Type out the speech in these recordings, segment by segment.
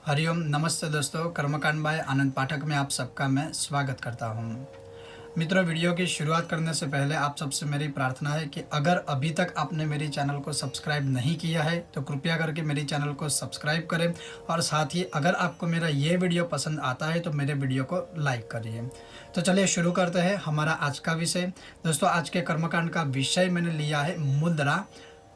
हरिओम नमस्ते दोस्तों, कर्मकांड बाय आनंद पाठक में आप सबका मैं स्वागत करता हूं। मित्रों, वीडियो की शुरुआत करने से पहले आप सबसे मेरी प्रार्थना है कि अगर अभी तक आपने मेरी चैनल को सब्सक्राइब नहीं किया है तो कृपया करके मेरी चैनल को सब्सक्राइब करें और साथ ही अगर आपको मेरा ये वीडियो पसंद आता है तो मेरे वीडियो को लाइक करिए। तो चलिए शुरू करते हैं हमारा आज का विषय। दोस्तों, आज के कर्मकांड का विषय मैंने लिया है मुद्रा,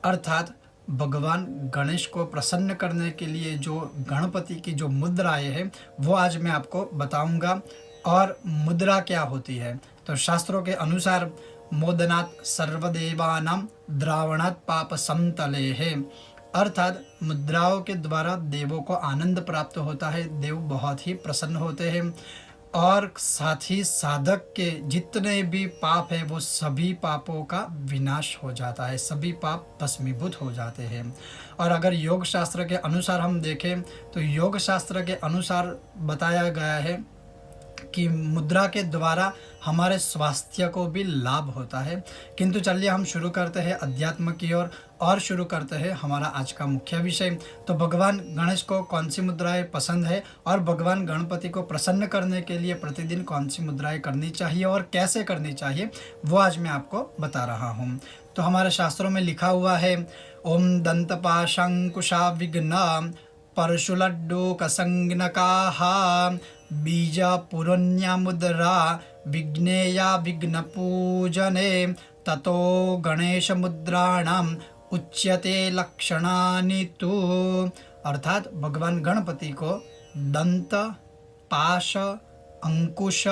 अर्थात भगवान गणेश को प्रसन्न करने के लिए जो गणपति की जो मुद्राएं हैं वो आज मैं आपको बताऊंगा। और मुद्रा क्या होती है, तो शास्त्रों के अनुसार मोदनात् सर्वदेवानां द्रावणात् पाप समतले है, अर्थात मुद्राओं के द्वारा देवों को आनंद प्राप्त होता है, देव बहुत ही प्रसन्न होते हैं और साथ ही साधक के जितने भी पाप है वो सभी पापों का विनाश हो जाता है, सभी पाप भस्मीभूत हो जाते हैं। और अगर योग शास्त्र के अनुसार हम देखें तो योग शास्त्र के अनुसार बताया गया है कि मुद्रा के द्वारा हमारे स्वास्थ्य को भी लाभ होता है। किंतु चलिए हम शुरू करते हैं अध्यात्म की ओर और शुरू करते हैं हमारा आज का मुख्य विषय। तो भगवान गणेश को कौन सी मुद्राएं पसंद है और भगवान गणपति को प्रसन्न करने के लिए प्रतिदिन कौन सी मुद्राएं करनी चाहिए और कैसे करनी चाहिए वो आज मैं आपको बता रहा हूँ। तो हमारे शास्त्रों में लिखा हुआ है, ओम दंतपाशंकुशा विघ्न परशुलड्डूकसंज्ञकाः बीजपुरन्या मुद्रा विघ्नेया विघ्नपूजने ततो गणेशमुद्राणाम् उच्यते लक्षणानि तु। अर्थात भगवान गणपति को दंत, पाश, अंकुश,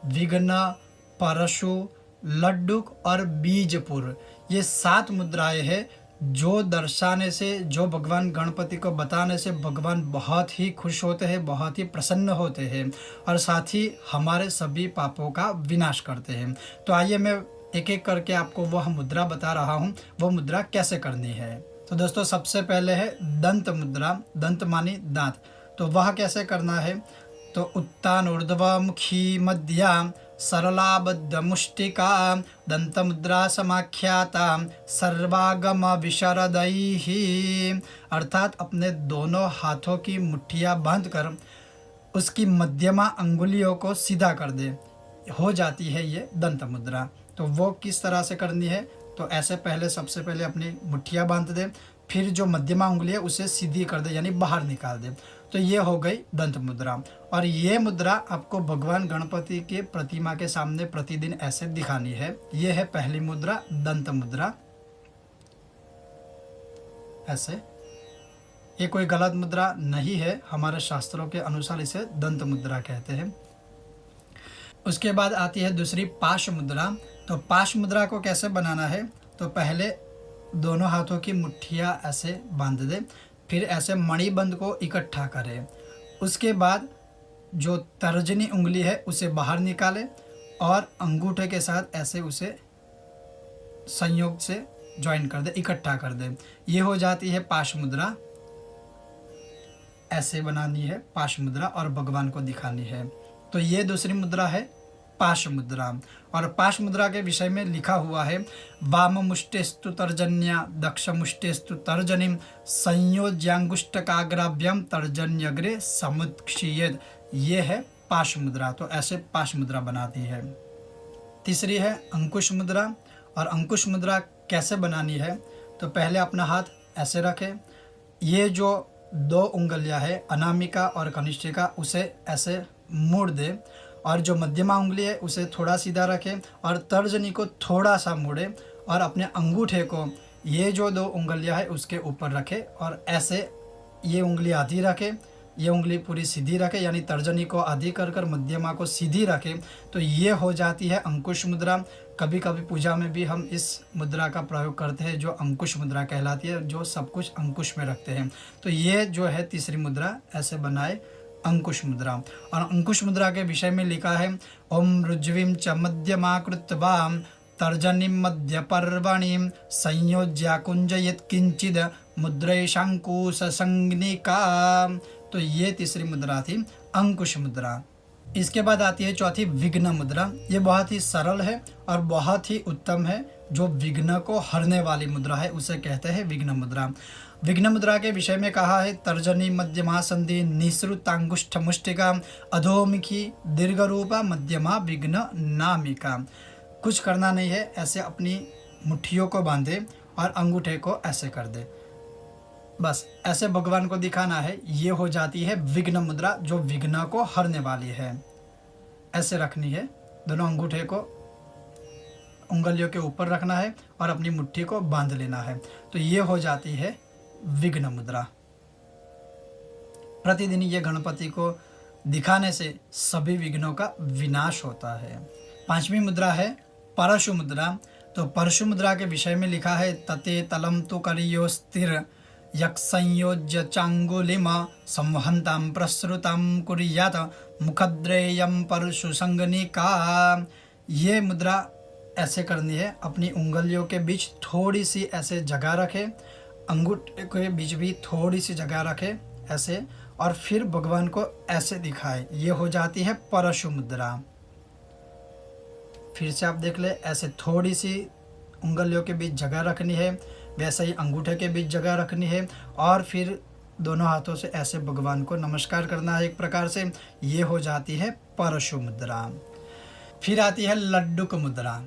विघ्न, परशु, लड्डुक और बीजपुर, ये 7 मुद्राएं हैं जो दर्शाने से, जो भगवान गणपति को बताने से भगवान बहुत ही खुश होते हैं, बहुत ही प्रसन्न होते हैं और साथ ही हमारे सभी पापों का विनाश करते हैं। तो आइए मैं एक एक करके आपको वह मुद्रा बता रहा हूँ, वो मुद्रा कैसे करनी है। तो दोस्तों, सबसे पहले है दंत मुद्रा, दंत मानी दांत। तो वह कैसे करना है, तो उत्तान ऊर्ध्वमुखी मध्या सरलाबद्ध मुष्टिका दंत मुद्रा समाख्याता सर्वागम विशरदैहि, अर्थात अपने दोनों हाथों की मुट्ठियाँ बांधकर उसकी मध्यमा अंगुलियों को सीधा कर दे, हो जाती है ये दंत मुद्रा। तो वो किस तरह से करनी है, तो ऐसे पहले सबसे पहले अपनी मुट्ठियाँ बांध दे, फिर जो मध्यमा उंगली है उसे सीधी कर दे यानी बाहर निकाल दे। तो ये हो गई दंत मुद्रा। और ये मुद्रा आपको भगवान गणपति के प्रतिमा के सामने प्रतिदिन ऐसे दिखानी है। ये है पहली मुद्रा, दंत मुद्रा। ऐसे, ये कोई गलत मुद्रा नहीं है, हमारे शास्त्रों के अनुसार इसे दंत मुद्रा कहते हैं। उसके बाद आती है दूसरी पाश मुद्रा। तो पाश मुद्रा को कैसे बनाना है, तो पहले दोनों हाथों की मुट्ठियाँ ऐसे बांध दे, फिर ऐसे मणिबंध को इकट्ठा करें। उसके बाद जो तर्जनी उंगली है उसे बाहर निकाले और अंगूठे के साथ ऐसे उसे संयोग से ज्वाइन कर दे, इकट्ठा कर दे। ये हो जाती है पाश मुद्रा। ऐसे बनानी है पाश मुद्रा और भगवान को दिखानी है। तो ये दूसरी मुद्रा है पाश मुद्रा। और पाश मुद्रा के विषय में लिखा हुआ है, वाम मुष्टेस्तु तर्जन्या दक्ष मुष्टेस्तु तर्जनीम संयोज्यांगुष्टकाग्राभ्यम तर्जन्यग्रे समुत्क्षियेत्। ये है पाश मुद्रा। तो ऐसे पाश मुद्रा बनाती है। तीसरी है अंकुश मुद्रा। और अंकुश मुद्रा कैसे बनानी है, तो पहले अपना हाथ ऐसे रखें, ये जो 2 उंगलियां है अनामिका और कनिष्ठिका उसे ऐसे मोड़ दे और जो मध्यमा उंगली है उसे थोड़ा सीधा रखें और तर्जनी को थोड़ा सा मोड़े और अपने अंगूठे को ये जो 2 उंगलियां है उसके ऊपर रखे और ऐसे ये उंगली आधी रखे, ये उंगली पूरी सीधी रखे, यानी तर्जनी को आधी कर कर मध्यमा को सीधी रखे। तो ये हो जाती है अंकुश मुद्रा। कभी कभी पूजा में भी हम इस मुद्रा का प्रयोग करते हैं जो अंकुश मुद्रा कहलाती है, जो सब कुछ अंकुश में रखते हैं। तो ये जो है तीसरी मुद्रा, ऐसे बनाए अंकुश मुद्रा। और अंकुश मुद्रा के विषय में लिखा है, ओम ऋज्वीं च मध्यमा कृत्वा तर्जनीं मध्य पर्वणीं संयोज्य कुंजयेत् किंचिद मुद्रेशांकुश संज्ञिका। तो ये तीसरी मुद्रा थी अंकुश मुद्रा। इसके बाद आती है चौथी विघ्न मुद्रा। ये बहुत ही सरल है और बहुत ही उत्तम है। जो विघ्न को हरने वाली मुद्रा है उसे कहते हैं विघ्न मुद्रा। विघ्न मुद्रा के विषय में कहा है तर्जनी मध्यमा संधि निःसृतांगुष्ठ मुष्टिका अधोमुखी दीर्घ रूपा मध्यमा विघ्न नामिका। कुछ करना नहीं है, ऐसे अपनी मुट्ठियों को बांधे और अंगूठे को ऐसे कर दे, बस ऐसे भगवान को दिखाना है। ये हो जाती है विघ्न मुद्रा, जो विघ्न को हरने वाली है। ऐसे रखनी है, दोनों अंगूठे को उंगलियों के ऊपर रखना है और अपनी मुट्ठी को बांध लेना है। तो ये हो जाती है विघ्न मुद्रा। प्रतिदिन ये गणपति को दिखाने से सभी विघ्नों का विनाश होता है। पांचवी मुद्रा है परशु मुद्रा। तो परशु मुद्रा के विषय में लिखा है तते तलम तो करियो स्थिर यक संयोज्य चांगुलिम संवहंताम प्रसृताम कुर्यात मुखद्रेयम परशु संगनिका। ये मुद्रा ऐसे करनी है, अपनी उंगलियों के बीच थोड़ी सी ऐसे जगह रखे, अंगूठे के बीच भी थोड़ी सी जगह रखे ऐसे, और फिर भगवान को ऐसे दिखाए। ये हो जाती है परशु मुद्रा। फिर से आप देख ले, ऐसे थोड़ी सी उंगलियों के बीच जगह रखनी है, वैसे ही अंगूठे के बीच जगह रखनी है, और फिर दोनों हाथों से ऐसे भगवान को नमस्कार करना है एक प्रकार से। ये हो जाती है परशु मुद्रा। फिर आती है लड्डुक मुद्रा।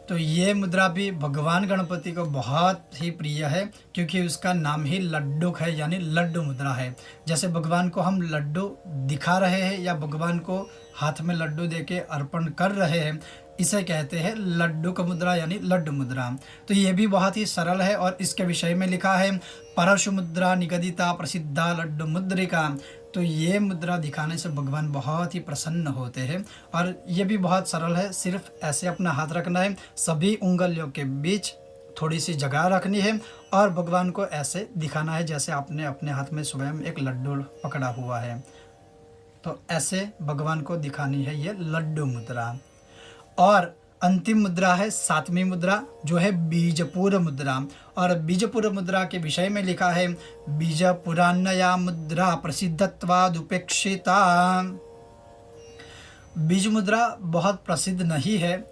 तो ये मुद्रा भी भगवान गणपति को बहुत ही प्रिय है, क्योंकि उसका नाम ही लड्डुक है, यानी लड्डू मुद्रा है। जैसे भगवान को हम लड्डू दिखा रहे हैं या भगवान को हाथ में लड्डू देके अर्पण कर रहे हैं, इसे कहते हैं लड्डुक मुद्रा यानी लड्डू मुद्रा। तो ये भी बहुत ही सरल है, और इसके विषय में लिखा है परशु मुद्रा निगदिता प्रसिद्धा लड्डू मुद्रिका। तो ये मुद्रा दिखाने से भगवान बहुत ही प्रसन्न होते हैं, और ये भी बहुत सरल है। सिर्फ ऐसे अपना हाथ रखना है, सभी उंगलियों के बीच थोड़ी सी जगह रखनी है, और भगवान को ऐसे दिखाना है जैसे आपने अपने हाथ में स्वयं एक लड्डू पकड़ा हुआ है। तो ऐसे भगवान को दिखानी है ये लड्डू मुद्रा। और अंतिम मुद्रा है सातवीं मुद्रा, जो है बीजपुर मुद्रा। और बीजपुर मुद्रा के विषय में लिखा है बीजपुरान्नया मुद्रा प्रसिद्धत्वाद उपेक्षिता। बीज मुद्रा बहुत प्रसिद्ध नहीं है,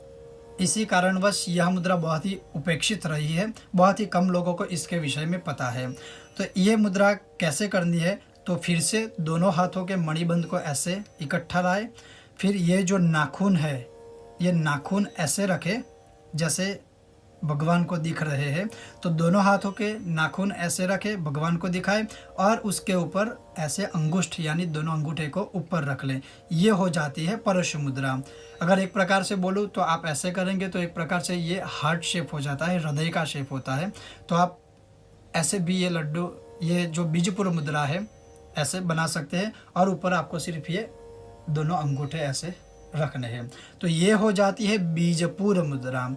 इसी कारणवश यह मुद्रा बहुत ही उपेक्षित रही है, बहुत ही कम लोगों को इसके विषय में पता है। तो ये मुद्रा कैसे करनी है, तो फिर से दोनों हाथों के मणिबंध को ऐसे इकट्ठा लाए, फिर ये जो नाखून है, ये नाखून ऐसे रखे जैसे भगवान को दिख रहे हैं। तो दोनों हाथों के नाखून ऐसे रखे, भगवान को दिखाए, और उसके ऊपर ऐसे अंगुष्ठ यानी दोनों अंगूठे को ऊपर रख लें। ये हो जाती है परशु मुद्रा। अगर एक प्रकार से बोलूँ तो आप ऐसे करेंगे तो एक प्रकार से ये हार्ट शेप हो जाता है, हृदय का शेप होता है। तो आप ऐसे भी ये लड्डू, ये जो बीजपुर मुद्रा है, ऐसे बना सकते हैं, और ऊपर आपको सिर्फ ये दोनों अंगूठे ऐसे रखने हैं। तो ये हो जाती है बीजपुर मुद्रा।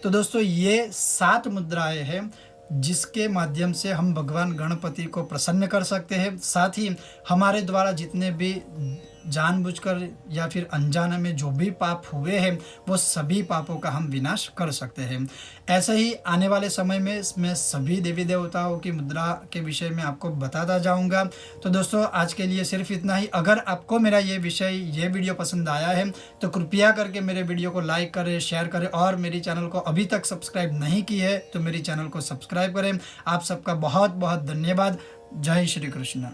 तो दोस्तों ये 7 मुद्राएं हैं जिसके माध्यम से हम भगवान गणपति को प्रसन्न कर सकते हैं। साथ ही हमारे द्वारा जितने भी जानबूझकर या फिर अनजाने में जो भी पाप हुए हैं, वो सभी पापों का हम विनाश कर सकते हैं। ऐसे ही आने वाले समय में मैं सभी देवी देवताओं की मुद्रा के विषय में आपको बताता जाऊंगा। तो दोस्तों आज के लिए सिर्फ इतना ही। अगर आपको मेरा ये वीडियो पसंद आया है तो कृपया करके मेरे वीडियो को लाइक करें, शेयर करें, और मेरी चैनल को अभी तक सब्सक्राइब नहीं की है तो मेरी चैनल को सब्सक्राइब करें। आप सबका बहुत बहुत धन्यवाद। जय श्री कृष्ण।